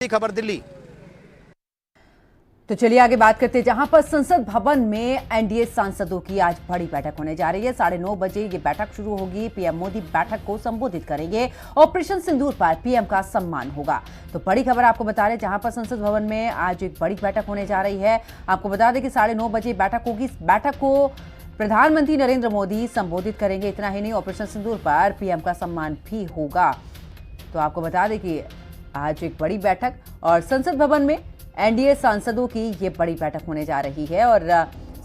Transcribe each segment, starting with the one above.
खबर दिल्ली। तो चलिए आगे बात करते हैं, जहां पर संसद भवन में एनडीए सांसदों की आज बड़ी बैठक होने जा रही है। 9:30 बजे ये बैठक शुरू होगी। पीएम मोदी बैठक को संबोधित करेंगे। ऑपरेशन सिंदूर पर पीएम का सम्मान होगा। तो बड़ी खबर आपको बता रहे हैं, जहां पर संसद भवन में आज एक बड़ी बैठक होने जा रही है। आपको बता दें कि 9:30 बजे बैठक होगी। इस बैठक को प्रधानमंत्री नरेंद्र मोदी संबोधित करेंगे। इतना ही नहीं, ऑपरेशन सिंदूर पर पीएम का सम्मान भी होगा। तो आपको बता दें कि आज एक बड़ी बैठक और संसद भवन में एनडीए सांसदों की ये बड़ी बैठक होने जा रही है। और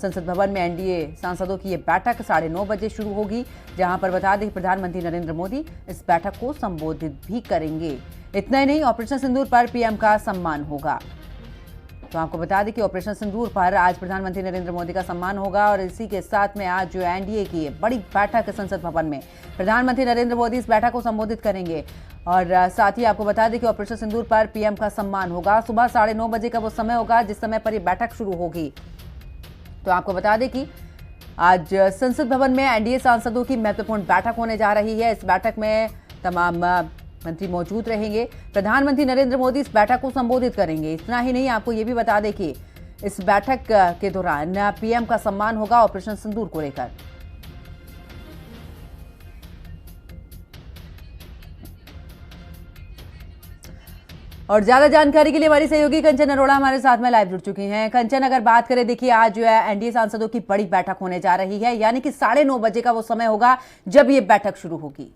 संसद भवन में एनडीए सांसदों की ये बैठक 9:30 बजे शुरू होगी, जहां पर बता दें प्रधानमंत्री नरेंद्र मोदी इस बैठक को संबोधित भी करेंगे। इतना ही नहीं, ऑपरेशन सिंदूर पर पीएम का सम्मान होगा। तो आपको बता दें कि ऑपरेशन सिंदूर पर आज प्रधानमंत्री नरेंद्र मोदी का सम्मान होगा। और इसी के साथ में आज जो एनडीए की बड़ी बैठक संसद भवन में प्रधानमंत्री नरेंद्र मोदी इस बैठक को संबोधित करेंगे। और साथ ही आपको बता दें कि ऑपरेशन सिंदूर पर पीएम का सम्मान होगा। सुबह 9:30 बजे का वो समय होगा जिस समय पर यह बैठक शुरू होगी। तो आपको बता दें कि आज संसद भवन में एनडीए सांसदों की महत्वपूर्ण बैठक होने जा रही है। इस बैठक में तमाम मंत्री मौजूद रहेंगे। प्रधानमंत्री नरेंद्र मोदी इस बैठक को संबोधित करेंगे। इतना ही नहीं, आपको यह भी बता दें कि इस बैठक के दौरान पीएम का सम्मान होगा ऑपरेशन सिंदूर को लेकर। और ज्यादा जानकारी के लिए हमारी सहयोगी कंचन अरोड़ा हमारे साथ में लाइव जुड़ चुकी हैं। कंचन, अगर बात करें, देखिए आज जो है एनडीए सांसदों की बड़ी बैठक होने जा रही है, यानी कि 9:30 बजे का वो समय होगा जब ये बैठक शुरू होगी।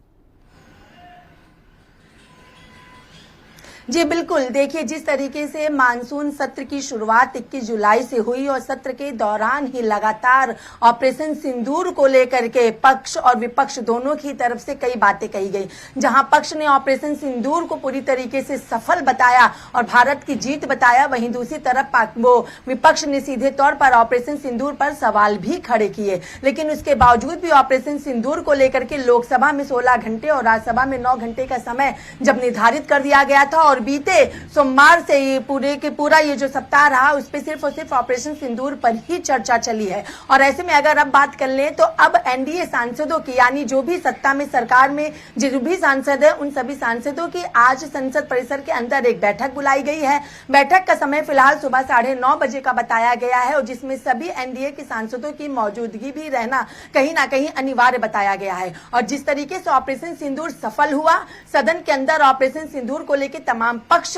जी बिल्कुल, देखिए जिस तरीके से मानसून सत्र की शुरुआत 21 जुलाई से हुई और सत्र के दौरान ही लगातार ऑपरेशन सिंदूर को लेकर के पक्ष और विपक्ष दोनों की तरफ से कई बातें कही गई। जहां पक्ष ने ऑपरेशन सिंदूर को पूरी तरीके से सफल बताया और भारत की जीत बताया, वहीं दूसरी तरफ वो विपक्ष ने सीधे तौर पर ऑपरेशन सिंदूर पर सवाल भी खड़े किए। लेकिन उसके बावजूद भी ऑपरेशन सिंदूर को लेकर के लोकसभा में 16 घंटे और राज्यसभा में 9 घंटे का समय जब निर्धारित कर दिया गया था और बीते सोमवार से ये पूरा ये जो सप्ताह रहा उस पे सिर्फ और सिर्फ ऑपरेशन सिंदूर पर ही चर्चा चली है। और ऐसे में अगर अब बात कर लें तो अब एनडीए सांसदों की, यानी जो भी सत्ता में सरकार में जो भी सांसद है, उन सभी सांसदों की आज संसद परिसर के अंदर एक बैठक बुलाई गई है। बैठक का समय फिलहाल सुबह 9:30 बजे का बताया गया है और जिसमें सभी एनडीए के सांसदों की मौजूदगी भी रहना कहीं ना कहीं अनिवार्य बताया गया है। और जिस तरीके से ऑपरेशन सिंदूर सफल हुआ, सदन के अंदर ऑपरेशन सिंदूर को लेकर तमाम पक्ष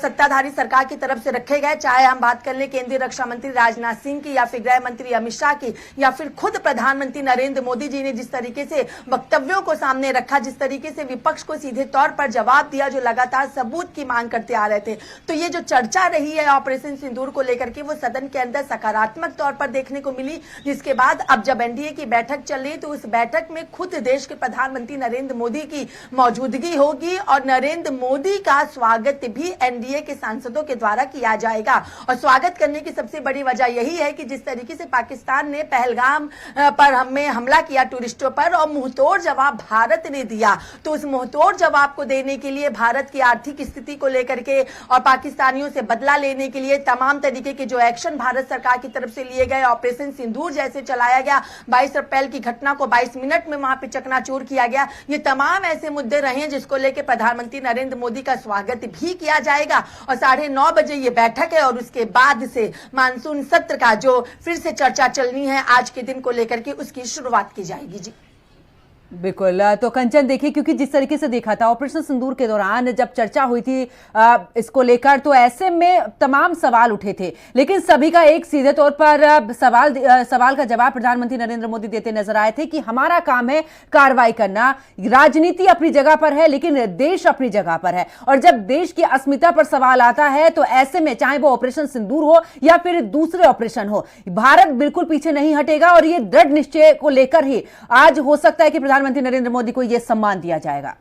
सत्ताधारी सरकार की तरफ से रखे गए, चाहे हम बात कर ले केंद्रीय रक्षा मंत्री राजनाथ सिंह की या फिर गृह मंत्री अमित शाह की या फिर खुद प्रधानमंत्री नरेंद्र मोदी जी ने जिस तरीके से वक्तव्यों को सामने रखा, जिस तरीके से विपक्ष को सीधे तौर पर जवाब दिया, जो लगातार सबूत की मांग करते आ रहे थे। तो ये जो चर्चा रही है ऑपरेशन सिंदूर को लेकर के, वो सदन के अंदर सकारात्मक तौर पर देखने को मिली। जिसके बाद अब जब एनडीए की बैठक चल रही तो उस बैठक में खुद देश के प्रधानमंत्री नरेंद्र मोदी की मौजूदगी होगी और नरेंद्र मोदी का स्वागत भी एनडीए के सांसदों के द्वारा किया जाएगा। और स्वागत करने की सबसे बड़ी वजह यही है कि जिस तरीके से पाकिस्तान ने पहलगाम पर हमें हमला किया टूरिस्टों पर और मुंहतोड़ जवाब भारत ने दिया, तो उस मुंहतोड़ जवाब को देने के लिए, भारत की आर्थिक स्थिति को लेकर के और पाकिस्तानियों से बदला लेने के लिए तमाम तरीके के जो एक्शन भारत सरकार की तरफ से लिए गए, ऑपरेशन सिंदूर जैसे चलाया गया, 22 अप्रैल की घटना को 22 मिनट में वहां पर चकनाचूर किया गया, ये तमाम ऐसे मुद्दे रहे जिसको लेकर प्रधानमंत्री नरेंद्र मोदी का स्वागत भी किया जाएगा। और 9:30 बजे ये बैठक है और उसके बाद से मानसून सत्र का जो फिर से चर्चा चलनी है आज के दिन को लेकर के, उसकी शुरुआत की जाएगी। जी बिल्कुल। तो कंचन, देखिए क्योंकि जिस तरीके से देखा था ऑपरेशन सिंदूर के दौरान जब चर्चा हुई थी इसको लेकर, तो ऐसे में तमाम सवाल उठे थे, लेकिन सभी का एक सीधे तौर पर सवाल का जवाब प्रधानमंत्री नरेंद्र मोदी देते नजर आए थे कि हमारा काम है कार्रवाई करना, राजनीति अपनी जगह पर है लेकिन देश अपनी जगह पर है। और जब देश की अस्मिता पर सवाल आता है तो ऐसे में चाहे वो ऑपरेशन सिंदूर हो या फिर दूसरे ऑपरेशन हो, भारत बिल्कुल पीछे नहीं हटेगा। और ये दृढ़ निश्चय को लेकर ही आज हो सकता है कि प्रधानमंत्री नरेंद्र मोदी को यह सम्मान दिया जाएगा।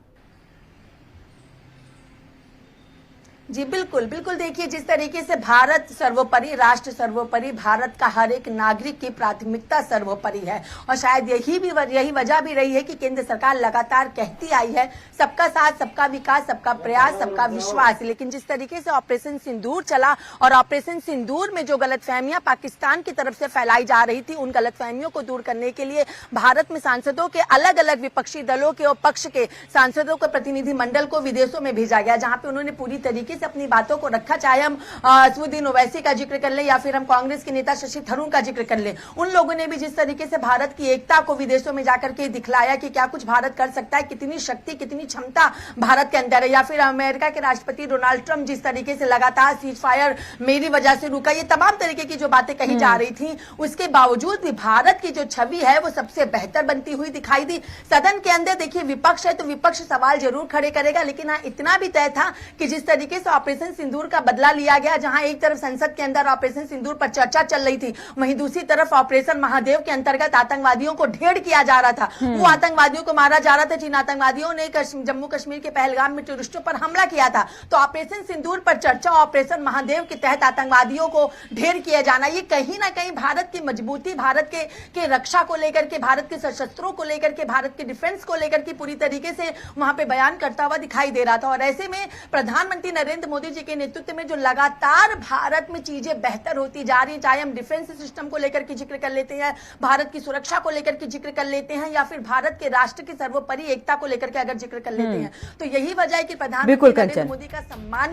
जी बिल्कुल बिल्कुल, देखिए जिस तरीके से भारत सर्वोपरि, राष्ट्र सर्वोपरि, भारत का हर एक नागरिक की प्राथमिकता सर्वोपरि है। और शायद यही वजह भी रही है कि केंद्र सरकार लगातार कहती आई है सबका साथ, सबका विकास, सबका प्रयास, सबका विश्वास। लेकिन जिस तरीके से ऑपरेशन सिंदूर चला और ऑपरेशन सिंदूर में जो गलतफहमियां पाकिस्तान की तरफ से फैलाई जा रही थी, उन गलतफहमियों को दूर करने के लिए भारत में सांसदों के अलग अलग विपक्षी दलों के और पक्ष के सांसदों के प्रतिनिधि मंडल को विदेशों में भेजा गया, जहां पे उन्होंने पूरी तरीके से अपनी बातों को रखा, चाहे हम असदुद्दीन ओवैसी का जिक्र कर ले या फिर हम कांग्रेस के नेता शशि थरूर का जिक्र कर ले, उन लोगों ने भी जिस तरीके से भारत की एकता को विदेशों में जाकर के दिखलाया कि क्या कुछ भारत कर सकता है, कितनी शक्ति, कितनी क्षमता भारत के अंदर है, या फिर अमेरिका के राष्ट्रपति डोनाल्ड ट्रंप जिस तरीके से लगातार सीज फायर मेरी वजह से रुका, ये तमाम तरीके की जो बातें कही जा रही थी, उसके बावजूद भी भारत की जो छवि है वो सबसे बेहतर बनती हुई दिखाई दी। सदन के अंदर देखिए विपक्ष है तो विपक्ष सवाल जरूर खड़े करेगा, लेकिन हाँ इतना भी तय था कि जिस तरीके से ऑपरेशन सिंदूर का बदला लिया गया, जहां एक तरफ संसद के अंदर ऑपरेशन सिंदूर पर चर्चा चल रही थी, वहीं दूसरी तरफ ऑपरेशन महादेव के अंतर्गत आतंकवादियों को ढेर किया जा रहा था, वो आतंकवादियों को मारा जा रहा था जिन आतंकवादियों ने जम्मू कश्मीर के पहलगाम में टूरिस्टों पर हमला किया था। तो ऑपरेशन सिंदूर पर चर्चा, ऑपरेशन महादेव के तहत आतंकवादियों को ढेर किया जाना, ये कहीं ना कहीं भारत की मजबूती, भारत के रक्षा को लेकर के, भारत के सशस्त्रों को लेकर के, भारत के डिफेंस को लेकर के पूरी तरीके से वहां पे बयान करता हुआ दिखाई दे रहा था। और ऐसे में प्रधानमंत्री नरेंद्र मोदी जी के नेतृत्व में जो लगातार भारत में चीजें बेहतर होती जा रही, चाहे हम डिफेंस सिस्टम को लेकर के जिक्र कर लेते हैं, भारत की सुरक्षा को लेकर के जिक्र कर लेते हैं, या फिर भारत के राष्ट्र की सर्वोपरि एकता को लेकर के अगर जिक्र कर लेते हैं, तो यही वजह है कि प्रधानमंत्री नरेंद्र मोदी का सम्मान